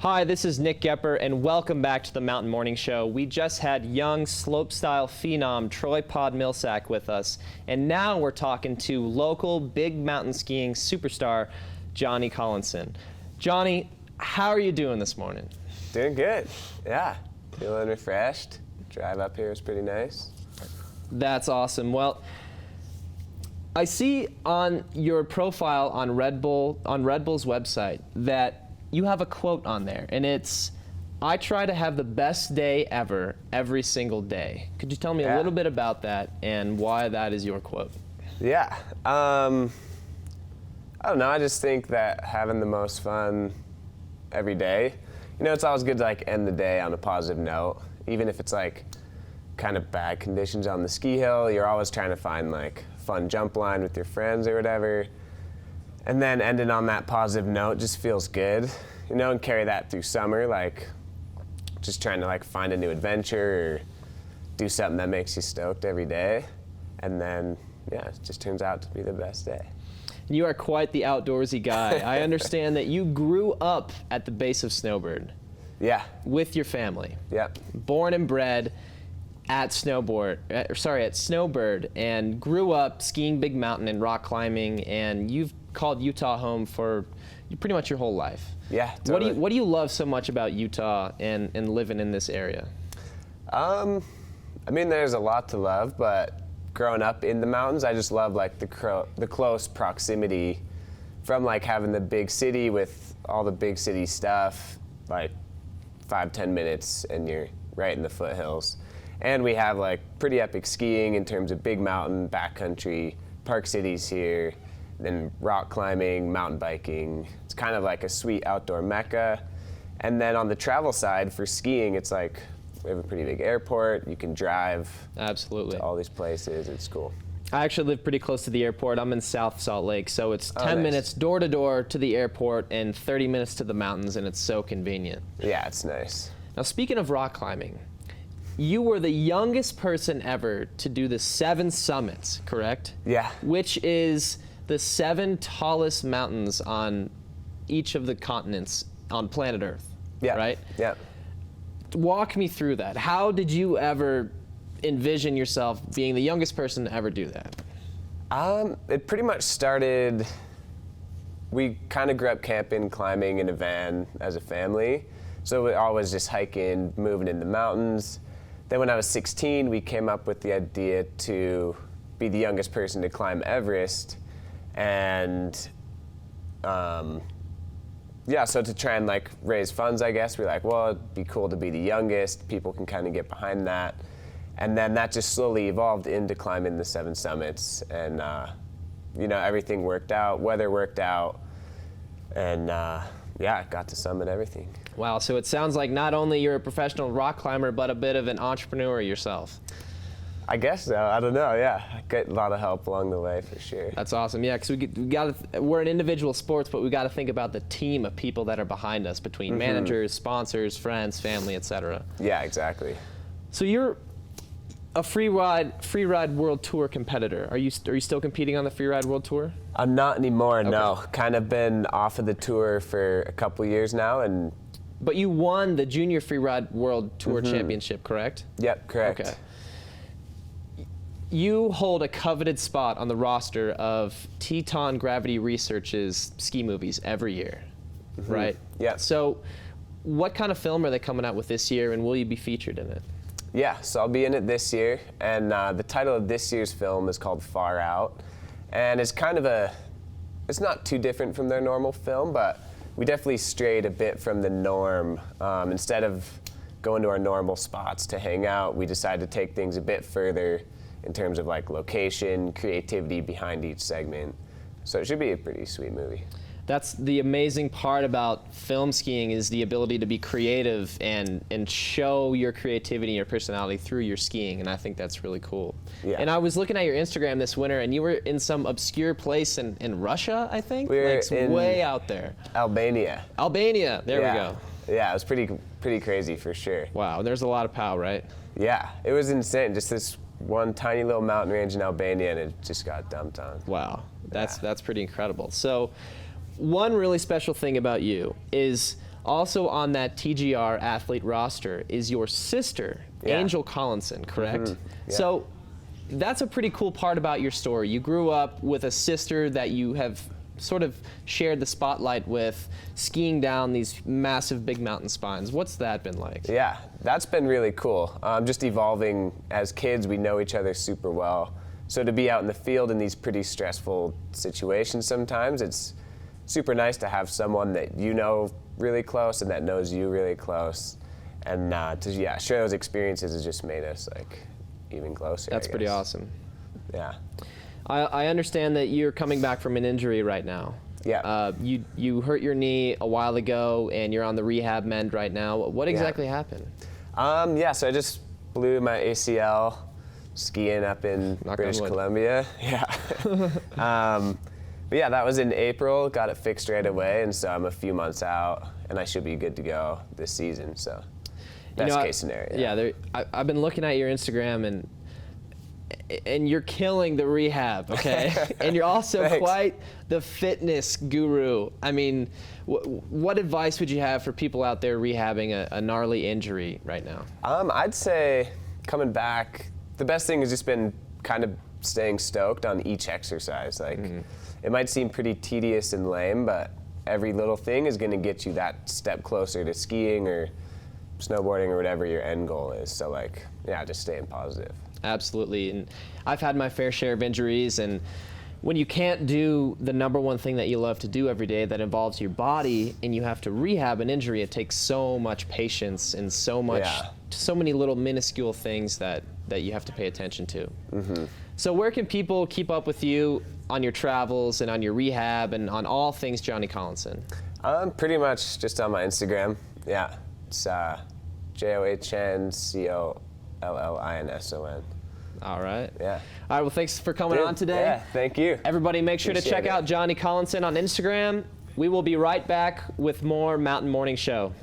Hi, this is Nick Goepper, and welcome back to the Mountain Morning Show. We just had young slopestyle phenom Troy Pod Millsack with us, and now we're talking to local big mountain skiing superstar Johnny Collinson. Johnny, how are you doing this morning? Doing good, yeah. Feeling refreshed. Drive up here is pretty nice. That's awesome. Well, I see on your profile on Red Bull's website that you have a quote on there, and it's, "I try to have the best day ever, every single day." Could you tell me a little bit about that and why that is your quote? Yeah, I don't know, I just think that having the most fun every day, you know, it's always good to like end the day on a positive note, even if it's like kind of bad conditions on the ski hill. You're always trying to find like fun jump line with your friends or whatever. And then ending on that positive note just feels good, you know, and carry that through summer, like just trying to like find a new adventure or do something that makes you stoked every day. And then, yeah, it just turns out to be the best day. You are quite the outdoorsy guy. I understand that you grew up at the base of Snowbird. Yeah. With your family. Yep. Born and bred at Snowbird, and grew up skiing big mountain and rock climbing, and you've called Utah home for pretty much your whole life. Yeah, totally. What do you love so much about Utah and living in this area? I mean, there's a lot to love, but growing up in the mountains, I just love like the close proximity from like having the big city with all the big city stuff, like 5-10 minutes and you're right in the foothills. And we have like pretty epic skiing in terms of big mountain, backcountry, park cities here, then rock climbing, mountain biking. It's kind of like a sweet outdoor mecca. And then on the travel side for skiing, it's like we have a pretty big airport. You can drive Absolutely. to all these places. It's cool. I actually live pretty close to the airport. I'm in South Salt Lake, so it's 10 nice. minutes door to door to the airport and 30 minutes to the mountains, and it's so convenient. Yeah, it's nice. Now, speaking of rock climbing, you were the youngest person ever to do the 7 summits, correct? Yeah. Which is the 7 tallest mountains on each of the continents on planet Earth. Yeah. Right? Yeah. Walk me through that. How did you ever envision yourself being the youngest person to ever do that? It pretty much started, we kind of grew up camping, climbing in a van as a family. So we always just hiking, moving in the mountains. Then when I was 16, we came up with the idea to be the youngest person to climb Everest. And yeah, so to try and like raise funds, I guess, we're like, well, it'd be cool to be the youngest. People can kind of get behind that. And then that just slowly evolved into climbing the 7 summits. And, you know, everything worked out, weather worked out. And yeah, got to summit everything. Wow, so it sounds like not only you're a professional rock climber, but a bit of an entrepreneur yourself. I guess so. I don't know. Yeah, I get a lot of help along the way for sure. That's awesome. Yeah, because we're in individual sports, but we got to think about the team of people that are behind us, between managers, sponsors, friends, family, etc. Yeah, exactly. So you're a Freeride World Tour competitor. Are you still competing on the Freeride World Tour? I'm not anymore. Okay. No. Kind of been off of the tour for a couple years now, and. But you won the Junior Freeride World Tour Championship, correct? Yep, correct. Okay. You hold a coveted spot on the roster of Teton Gravity Research's ski movies every year, right? Yeah. So what kind of film are they coming out with this year, and will you be featured in it? Yeah, so I'll be in it this year, and the title of this year's film is called Far Out, and it's kind of it's not too different from their normal film, but we definitely strayed a bit from the norm. Instead of going to our normal spots to hang out, we decided to take things a bit further in terms of like location, creativity behind each segment. So it should be a pretty sweet movie. That's the amazing part about film skiing, is the ability to be creative and show your creativity and your personality through your skiing, and I think that's really cool. Yeah. And I was looking at your Instagram this winter, and you were in some obscure place in Russia, I think? We're like in way out there. Albania. Albania, there we go. Yeah, it was pretty crazy for sure. Wow, there's a lot of pow, right? Yeah, it was insane. Just this one tiny little mountain range in Albania, and it just got dumped on. Wow, that's pretty incredible. So one really special thing about you is Also on that TGR athlete roster is your sister, Yeah. Angel Collinson, correct? Yeah. So that's a pretty cool part about your story. You grew up with a sister that you have sort of shared the spotlight with, skiing down these massive big mountain spines. What's that been like? Yeah, that's been really cool. Just evolving as kids, we know each other super well. So to be out in the field in these pretty stressful situations sometimes, it's super nice to have someone that you know really close and that knows you really close. And to share those experiences has just made us like even closer. That's I pretty guess. awesome. Yeah. I understand that you're coming back from an injury right now. Yeah. You hurt your knee a while ago, and you're on the rehab mend right now. What exactly happened? So I just blew my ACL skiing up in Knock on British wood. Columbia. Yeah. But yeah, that was in April. Got it fixed right away, and so I'm a few months out, and I should be good to go this season. So best case scenario. Yeah, I've been looking at your Instagram, and you're killing the rehab, okay? And you're also Thanks. quite the fitness guru. I mean, what advice would you have for people out there rehabbing a gnarly injury right now? I'd say coming back, the best thing has just been kind of staying stoked on each exercise. Like, it might seem pretty tedious and lame, but every little thing is going to get you that step closer to skiing or snowboarding or whatever your end goal is. So like, yeah, just staying positive. Absolutely. And I've had my fair share of injuries, and when you can't do the number one thing that you love to do every day that involves your body, and you have to rehab an injury, it takes so much patience and so many little minuscule things that you have to pay attention to. So where can people keep up with you on your travels and on your rehab and on all things Johnny Collinson? Pretty much just on my Instagram. Yeah, it's JohnCollinson. All right. Yeah. All right, well, thanks for coming on today. Yeah, thank you. Everybody make sure to Appreciate check it. out Johnny Collinson on Instagram. We will be right back with more Mountain Morning Show.